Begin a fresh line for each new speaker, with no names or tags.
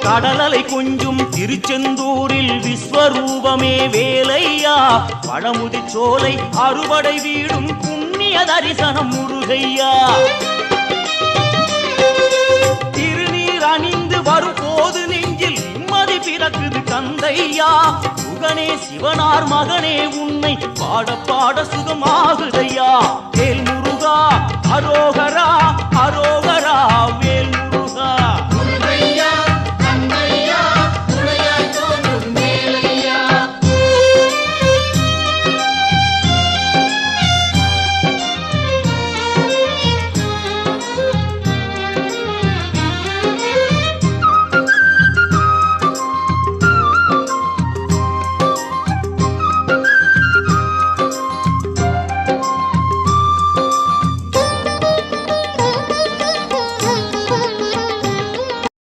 கடலலை கொஞ்சும் திருச்செந்தூரில் விஸ்வரூபமே வேலையா பழமுதி சோலை அறுபடை வீடும் புண்ணிய தரிசனம் முருகையா திருநீர் அணிந்து வரும் போது நெஞ்சில் நிம்மதி பிறக்குது கந்தையா சுகனே சிவனார் மகனே உன்னை பாட பாட சுகமாகுதையா வேல் முருகா அரோகரா அரோகரா வேல் முருகா